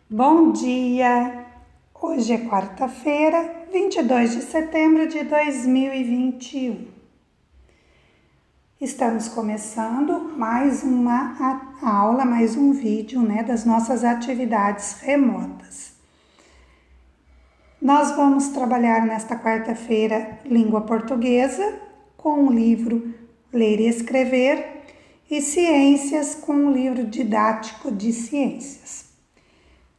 Bom dia! Hoje é quarta-feira, 22 de setembro de 2021. Estamos começando mais uma aula, mais um vídeo, das nossas atividades remotas. Nós vamos trabalhar nesta quarta-feira língua portuguesa com o livro Ler e Escrever e ciências com o livro didático de ciências.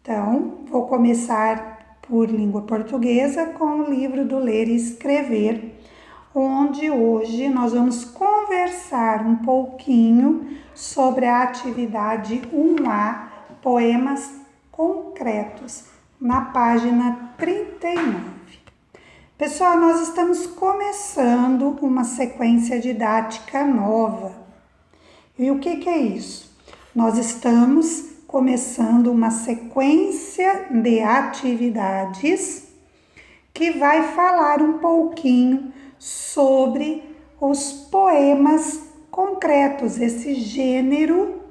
Então, vou começar por língua portuguesa com o livro do Ler e Escrever, onde hoje nós vamos conversar um pouquinho sobre a atividade 1A, Poemas Concretos, na página 39. Pessoal, nós estamos começando uma sequência didática nova. E o que é isso? Nós estamos começando uma sequência de atividades que vai falar um pouquinho sobre os poemas concretos, esse gênero,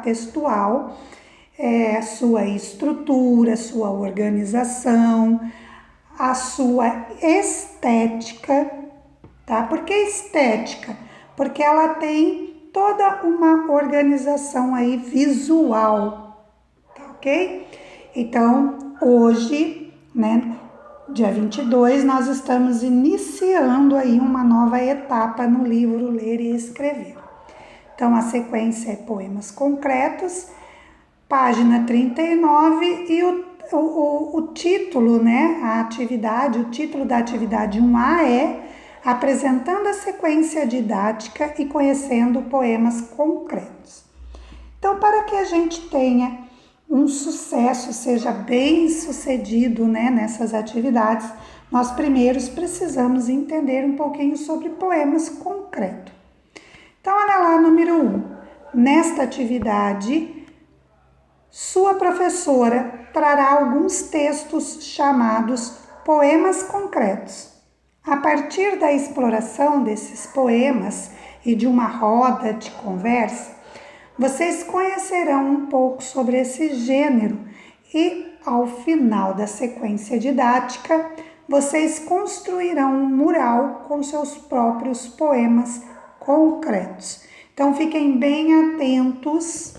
textual, sua estrutura, sua organização, a sua estética, Por que estética? Porque ela tem toda uma organização aí visual, ok? Então, hoje, dia 22, nós estamos iniciando aí uma nova etapa no livro Ler e Escrever. Então, a sequência é Poemas Concretos, página 39, e o título, a atividade, o título da atividade 1A é Apresentando a sequência didática e conhecendo poemas concretos. Então, para que a gente tenha um sucesso, seja bem sucedido, nessas atividades, nós primeiros precisamos entender um pouquinho sobre poemas concretos. Então, olha lá, número 1. Nesta atividade, sua professora trará alguns textos chamados poemas concretos. A partir da exploração desses poemas e de uma roda de conversa, vocês conhecerão um pouco sobre esse gênero e, ao final da sequência didática, vocês construirão um mural com seus próprios poemas concretos. Então, fiquem bem atentos,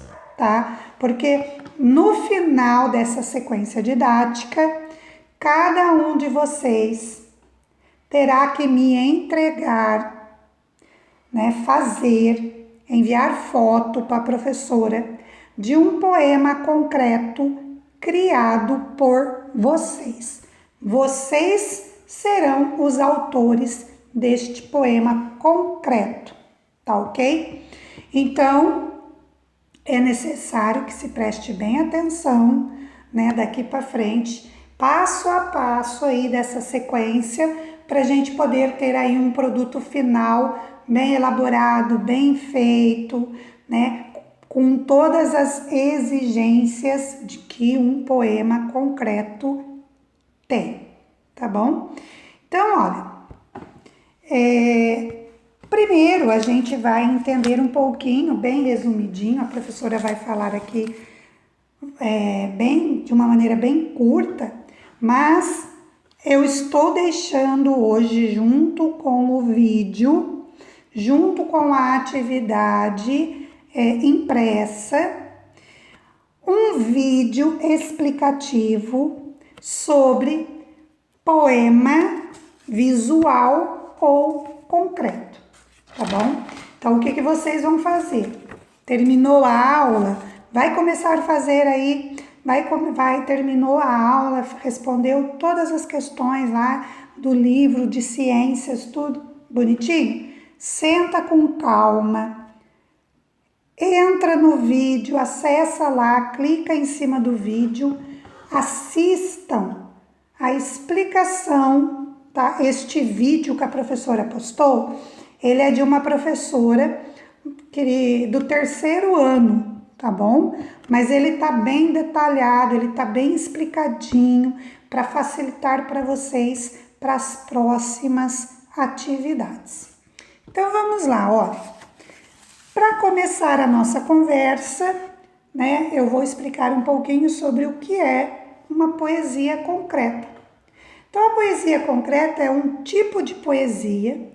Porque no final dessa sequência didática, cada um de vocês terá que me entregar, enviar foto para a professora de um poema concreto criado por vocês. Vocês serão os autores deste poema concreto, ok? Então, é necessário que se preste bem atenção, daqui para frente, passo a passo aí dessa sequência, para a gente poder ter aí um produto final bem elaborado, bem feito, com todas as exigências de que um poema concreto tem, tá bom? Então, olha, primeiro a gente vai entender um pouquinho, bem resumidinho, a professora vai falar aqui de uma maneira bem curta, mas eu estou deixando hoje, junto com o vídeo, junto com a atividade impressa, um vídeo explicativo sobre poema visual ou concreto, tá bom? Então, o que vocês vão fazer? Terminou a aula, vai começar a fazer aí, terminou a aula, respondeu todas as questões lá do livro de ciências, tudo bonitinho? Senta com calma, entra no vídeo, acessa lá, clica em cima do vídeo, assistam a explicação, Este vídeo que a professora postou, ele é de uma professora do terceiro ano, tá bom? Mas ele tá bem detalhado, ele tá bem explicadinho para facilitar para vocês para as próximas atividades. Então vamos lá, olha. Para começar a nossa conversa, né, eu vou explicar um pouquinho sobre o que é uma poesia concreta. Então, a poesia concreta é um tipo de poesia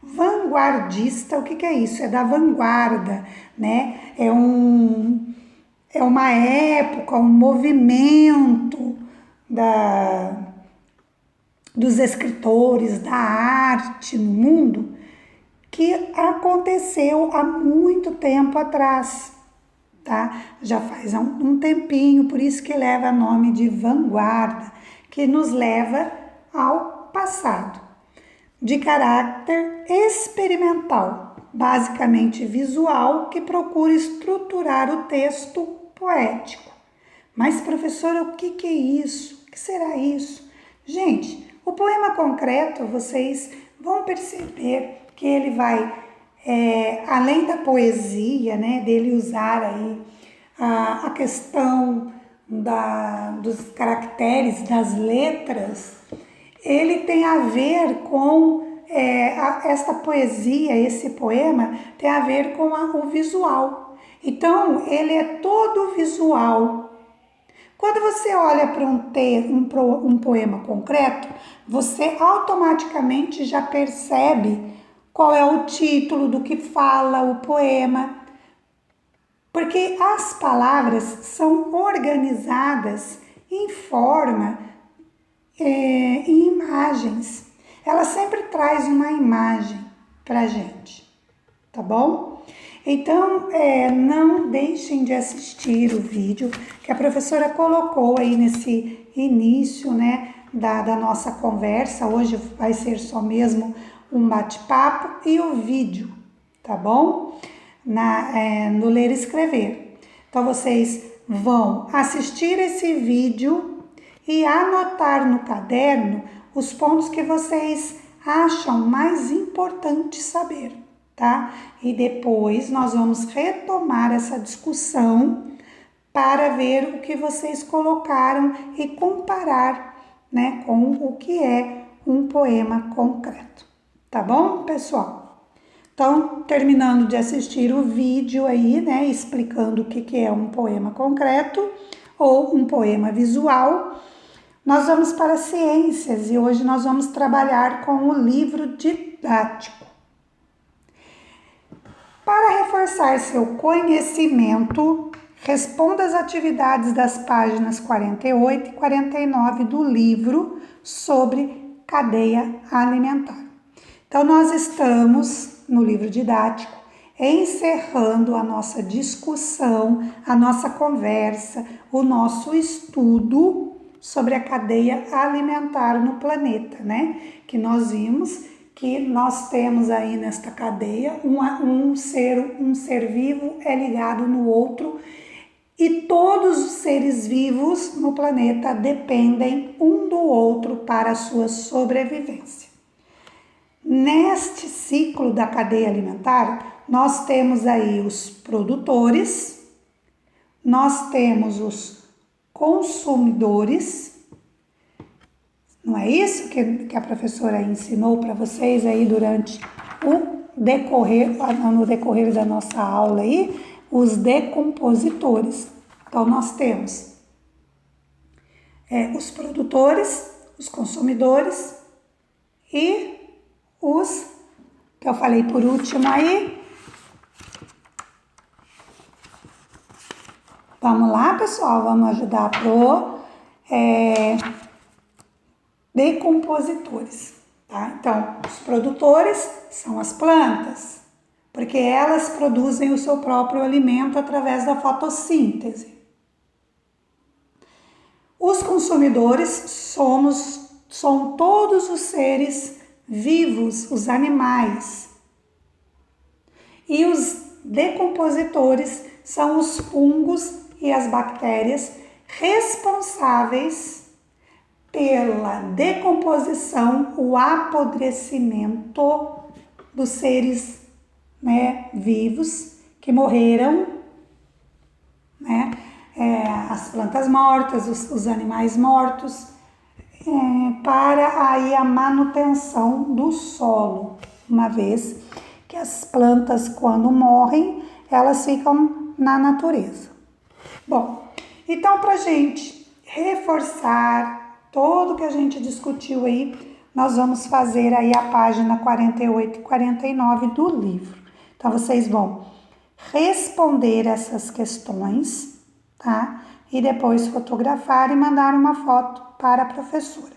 vanguardista. O que é isso? É da vanguarda, né? É uma época, um movimento dos escritores, da arte no mundo que aconteceu há muito tempo atrás, tá? Já faz um tempinho, por isso que leva nome de vanguarda, que nos leva ao passado, de caráter experimental, basicamente visual, que procura estruturar o texto poético. Mas, professora, o que é isso? O que será isso? Gente, o poema concreto, vocês vão perceber que ele vai, além da poesia, né, dele usar aí a questão dos caracteres, das letras, ele tem a ver com esta poesia, esse poema tem a ver com o visual. Então, ele é todo visual. Quando você olha para um poema concreto, você automaticamente já percebe qual é o título do que fala o poema, porque as palavras são organizadas em forma, em imagens. Ela sempre traz uma imagem para a gente, tá bom? Então, não deixem de assistir o vídeo que a professora colocou aí nesse início, né, da nossa conversa. Hoje vai ser só mesmo um bate-papo e o vídeo, tá bom? No Ler e Escrever. Então, vocês vão assistir esse vídeo e anotar no caderno os pontos que vocês acham mais importantes saber, tá? E depois nós vamos retomar essa discussão para ver o que vocês colocaram e comparar, né, com o que é um poema concreto. Tá bom, pessoal? Então, terminando de assistir o vídeo aí, né, explicando o que é um poema concreto ou um poema visual, nós vamos para as ciências e hoje nós vamos trabalhar com o livro didático. Para reforçar seu conhecimento, responda às atividades das páginas 48 e 49 do livro sobre cadeia alimentar. Então, nós estamos no livro didático encerrando a nossa discussão, a nossa conversa, o nosso estudo sobre a cadeia alimentar no planeta, né? Que nós vimos que nós temos aí nesta cadeia um ser vivo é ligado no outro e todos os seres vivos no planeta dependem um do outro para a sua sobrevivência. Neste ciclo da cadeia alimentar, nós temos aí os produtores, nós temos os consumidores. Não é isso que a professora ensinou para vocês aí durante no decorrer da nossa aula aí? Os decompositores. Então, nós temos os produtores, os consumidores e os que eu falei por último aí. Vamos lá, pessoal, vamos ajudar pro decompositores, tá? Então, os produtores são as plantas, porque elas produzem o seu próprio alimento através da fotossíntese. Os consumidores são todos os seres vivos, os animais. E os decompositores são os fungos e as bactérias responsáveis pela decomposição, o apodrecimento dos seres, né, vivos que morreram, né, as plantas mortas, os animais mortos, para aí a manutenção do solo, uma vez que as plantas, quando morrem, elas ficam na natureza. Bom, então para gente reforçar tudo que a gente discutiu aí, nós vamos fazer aí a página 48 e 49 do livro. Então vocês vão responder essas questões, tá? E depois fotografar e mandar uma foto para a professora.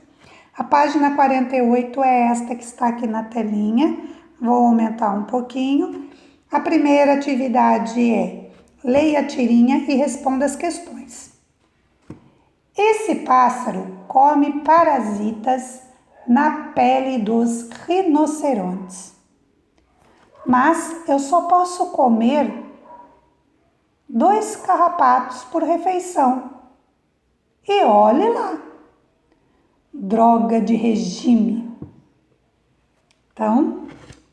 A página 48 é esta que está aqui na telinha. Vou aumentar um pouquinho. A primeira atividade é: leia a tirinha e responda as questões. Esse pássaro come parasitas na pele dos rinocerontes. Mas eu só posso comer 2 carrapatos por refeição. E olhe lá, droga de regime. Então,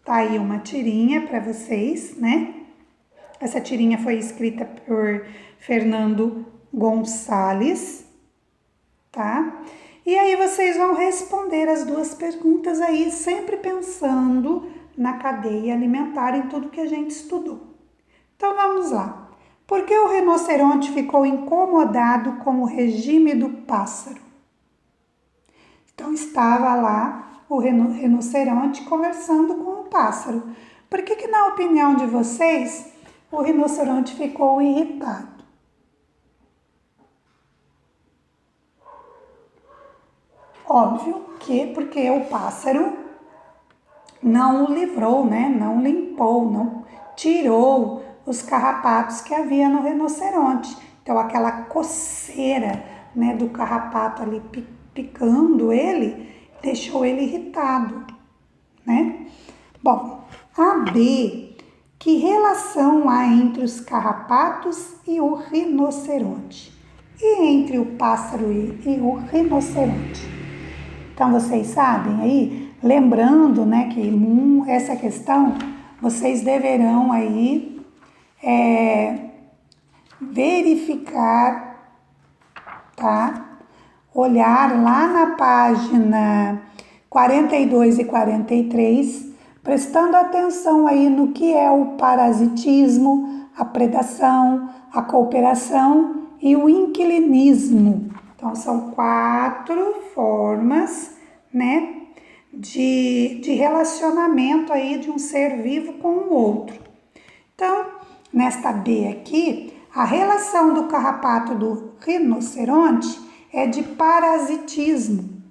tá aí uma tirinha para vocês, né? Essa tirinha foi escrita por Fernando Gonçalves, tá? E aí vocês vão responder as 2 perguntas aí, sempre pensando na cadeia alimentar, em tudo que a gente estudou. Então vamos lá. Por que o rinoceronte ficou incomodado com o regime do pássaro? Então estava lá o rinoceronte conversando com o pássaro. Por que na opinião de vocês, o rinoceronte ficou irritado? Óbvio que porque o pássaro não o livrou, né? Não limpou, não tirou os carrapatos que havia no rinoceronte. Então aquela coceira, né, do carrapato ali picando ele, deixou ele irritado, né? Bom, a B, que relação há entre os carrapatos e o rinoceronte? E entre o pássaro e o rinoceronte? Então, vocês sabem aí, lembrando, né, que essa questão, vocês deverão aí verificar, tá? Olhar lá na página 42 e 43, prestando atenção aí no que é o parasitismo, a predação, a cooperação e o inquilinismo. Então, são 4 formas, né, de relacionamento aí de um ser vivo com o outro. Então, nesta B aqui, a relação do carrapato do rinoceronte é de parasitismo,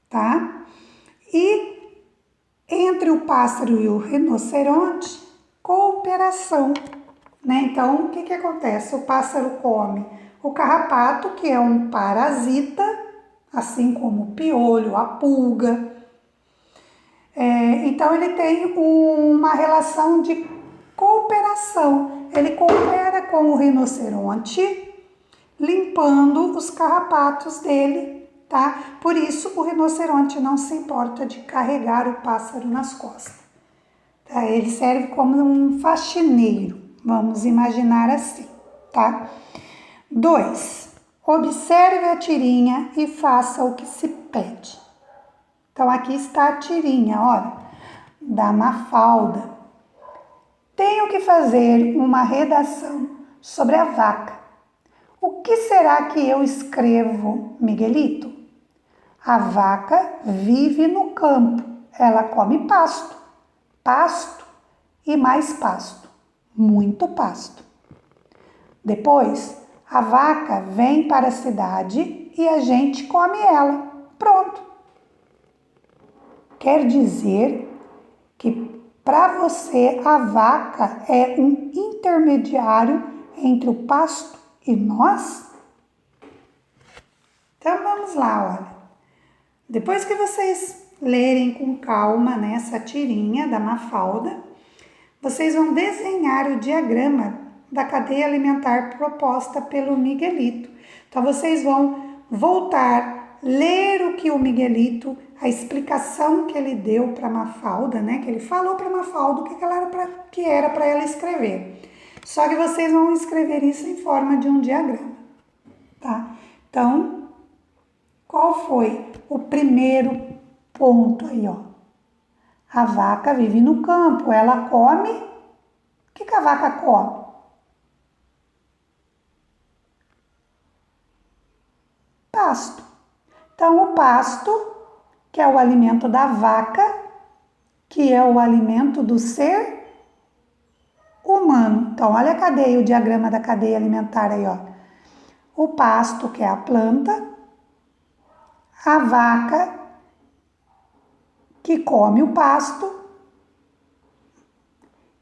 tá? E entre o pássaro e o rinoceronte, cooperação, né? Então, o que acontece? O pássaro come o carrapato, que é um parasita, assim como o piolho, a pulga. Então, ele tem uma relação de cooperação. Ele coopera com o rinoceronte, limpando os carrapatos dele, tá? Por isso, o rinoceronte não se importa de carregar o pássaro nas costas. Tá? Ele serve como um faxineiro, vamos imaginar assim, tá? 2. Observe a tirinha e faça o que se pede. Então, aqui está a tirinha, olha, da Mafalda. Tenho que fazer uma redação sobre a vaca. O que será que eu escrevo, Miguelito? A vaca vive no campo. Ela come pasto, pasto e mais pasto. Muito pasto. Depois, a vaca vem para a cidade e a gente come ela. Pronto. Quer dizer que para você a vaca é um intermediário entre o pasto e nós? Então vamos lá, olha. Depois que vocês lerem com calma, né, essa tirinha da Mafalda, vocês vão desenhar o diagrama da cadeia alimentar proposta pelo Miguelito. Então vocês vão voltar, ler o que o Miguelito, a explicação que ele deu para Mafalda, né, que ele falou para Mafalda o que era para ela escrever. Só que vocês vão escrever isso em forma de um diagrama, tá? Então, qual foi o primeiro ponto aí, ó? A vaca vive no campo, ela come. O que a vaca come? pasto. Então, o pasto, que é o alimento da vaca, que é o alimento do ser humano. Então, olha a cadeia, o diagrama da cadeia alimentar aí, ó. O pasto, que é a planta, a vaca, que come o pasto,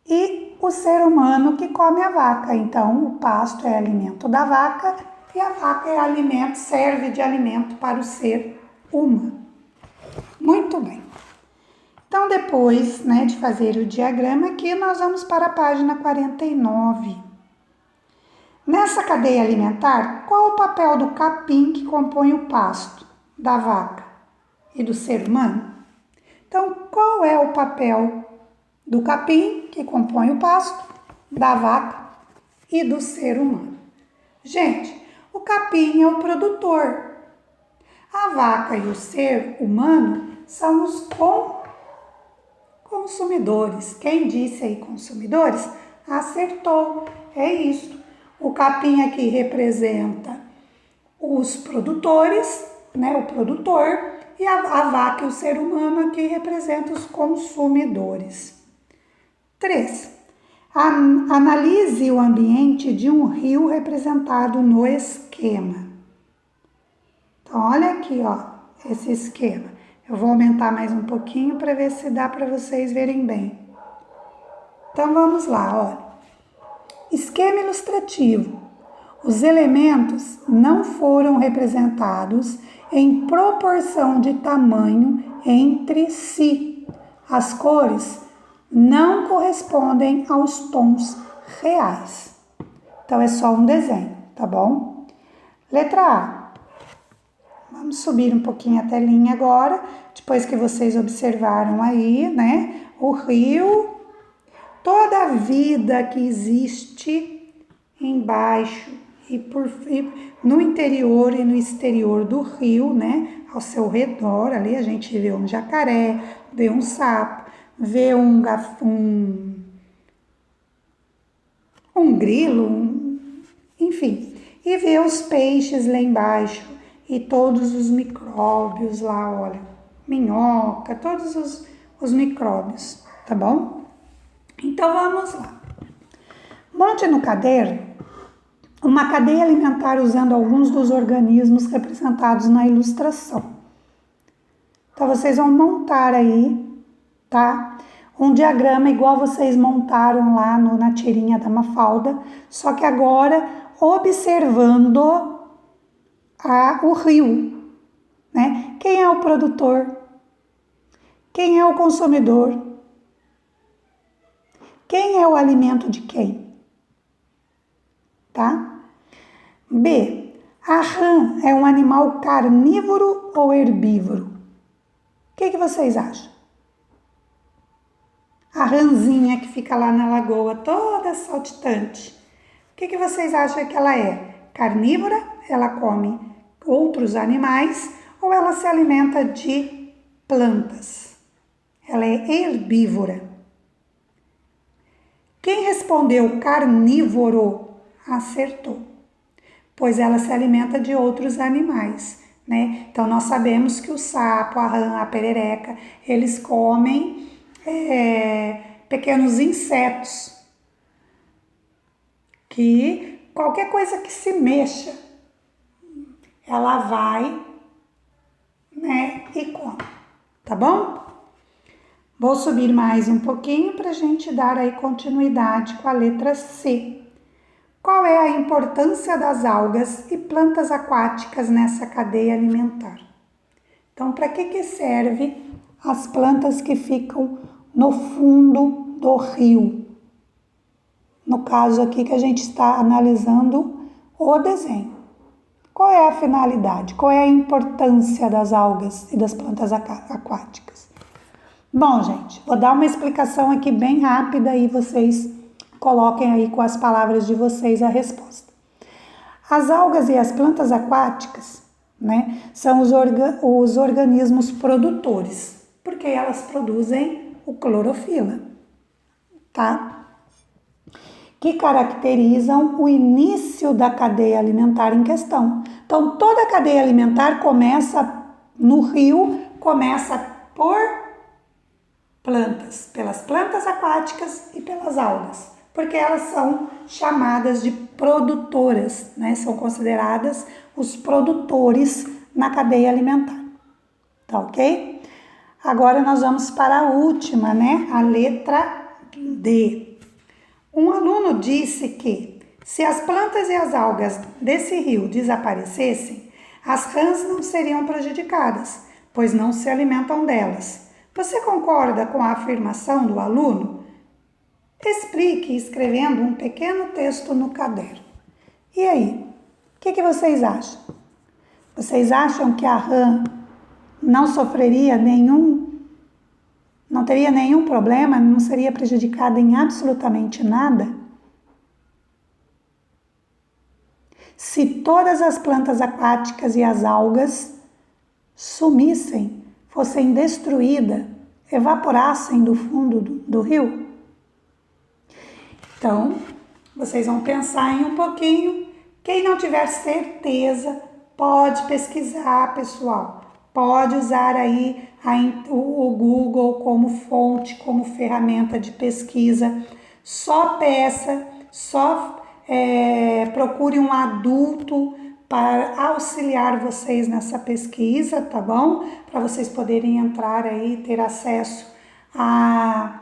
e o ser humano que come a vaca. Então, o pasto é alimento da vaca e a vaca é alimento, serve de alimento para o ser humano. Muito bem. Então, depois, né, de fazer o diagrama aqui, nós vamos para a página 49. Nessa cadeia alimentar, qual o papel do capim que compõe o pasto da vaca e do ser humano? Então, qual é o papel do capim que compõe o pasto da vaca e do ser humano? Gente, o capim é o produtor. A vaca e o ser humano são os consumidores. Quem disse aí consumidores, acertou. É isso. O capim aqui representa os produtores, né, o produtor, e a vaca e o ser humano aqui representam os consumidores. 3. Analise o ambiente de um rio representado no esquema. Então, olha aqui, ó, esse esquema. Eu vou aumentar mais um pouquinho para ver se dá para vocês verem bem. Então, vamos lá, olha. Esquema ilustrativo. Os elementos não foram representados em proporção de tamanho entre si. As cores não correspondem aos tons reais. Então, é só um desenho, tá bom? Letra A. Vamos subir um pouquinho a telinha agora, depois que vocês observaram aí, né? O rio, toda a vida que existe embaixo e no interior e no exterior do rio, né? Ao seu redor, ali a gente vê um jacaré, vê um sapo, vê um grilo, enfim, e vê os peixes lá embaixo e todos os micróbios lá, olha, minhoca, todos os micróbios, tá bom? Então vamos lá. Monte no caderno uma cadeia alimentar usando alguns dos organismos representados na ilustração. Então vocês vão montar aí, tá? Um diagrama igual vocês montaram lá na tirinha da Mafalda, só que agora observando o rio, né? Quem é o produtor? Quem é o consumidor? Quem é o alimento de quem? Tá? B. A rã é um animal carnívoro ou herbívoro? O que vocês acham? A rãzinha que fica lá na lagoa, toda saltitante. O que vocês acham que ela é? Carnívora? Ela come outros animais ou ela se alimenta de plantas? Ela é herbívora. Quem respondeu carnívoro acertou, pois ela se alimenta de outros animais, né? Então nós sabemos que o sapo, a rã, a perereca, eles comem pequenos insetos, que qualquer coisa que se mexa, ela vai, né, e come, tá bom? Vou subir mais um pouquinho para a gente dar aí continuidade com a letra C. Qual é a importância das algas e plantas aquáticas nessa cadeia alimentar? Então, para que serve as plantas que ficam no fundo do rio? No caso aqui que a gente está analisando o desenho. Qual é a finalidade? Qual é a importância das algas e das plantas aquáticas? Bom, gente, vou dar uma explicação aqui bem rápida e vocês coloquem aí com as palavras de vocês a resposta. As algas e as plantas aquáticas, né, são os organismos produtores, porque elas produzem o clorofila, tá? que caracterizam o início da cadeia alimentar em questão. Então, toda a cadeia alimentar começa no rio, começa por plantas, pelas plantas aquáticas e pelas algas, porque elas são chamadas de produtoras, né? São consideradas os produtores na cadeia alimentar, tá ok? Agora nós vamos para a última, né? A letra D. Um aluno disse que se as plantas e as algas desse rio desaparecessem, as rãs não seriam prejudicadas, pois não se alimentam delas. Você concorda com a afirmação do aluno? Explique escrevendo um pequeno texto no caderno. E aí, o que vocês acham? Vocês acham que a rã não sofreria não teria nenhum problema, não seria prejudicada em absolutamente nada? Se todas as plantas aquáticas e as algas sumissem, fossem destruídas, evaporassem do fundo do rio? Então, vocês vão pensar em um pouquinho. Quem não tiver certeza, pode pesquisar, pessoal. Pode usar aí o Google como fonte, como ferramenta de pesquisa. Só peça, procure um adulto para auxiliar vocês nessa pesquisa, tá bom? Para vocês poderem entrar aí, ter acesso a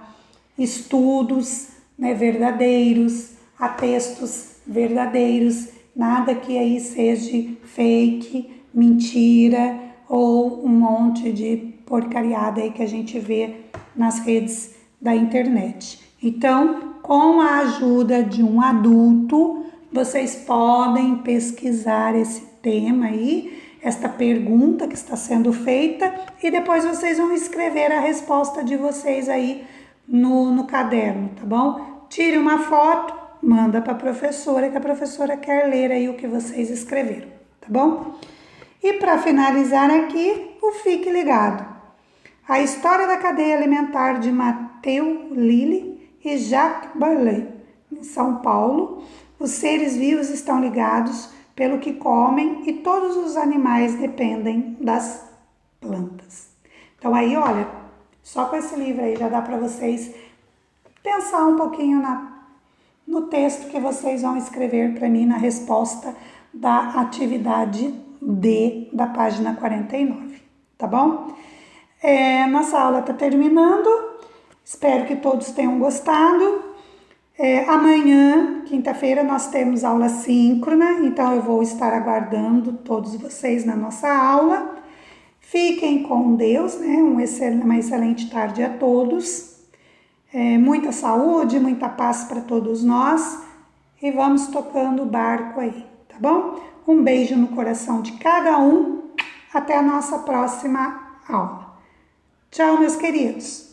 estudos, né, verdadeiros, a textos verdadeiros, nada que aí seja fake, mentira ou um monte de porcariada aí que a gente vê nas redes da internet. Então, com a ajuda de um adulto, vocês podem pesquisar esse tema aí, esta pergunta que está sendo feita, e depois vocês vão escrever a resposta de vocês aí no caderno, tá bom? Tire uma foto, manda para a professora, que a professora quer ler aí o que vocês escreveram, tá bom? E para finalizar aqui, o Fique Ligado. A história da cadeia alimentar de Matteo Lilly e Jacques Barlet, em São Paulo. Os seres vivos estão ligados pelo que comem e todos os animais dependem das plantas. Então aí, olha, só com esse livro aí já dá para vocês pensar um pouquinho no texto que vocês vão escrever para mim na resposta da atividade D da página 49, tá bom? Nossa aula está terminando, espero que todos tenham gostado. Amanhã, quinta-feira, nós temos aula síncrona, então eu vou estar aguardando todos vocês na nossa aula. Fiquem com Deus, né? Uma excelente tarde a todos. Muita saúde, muita paz para todos nós e vamos tocando o barco aí, tá bom? Um beijo no coração de cada um. Até a nossa próxima aula. Tchau, meus queridos.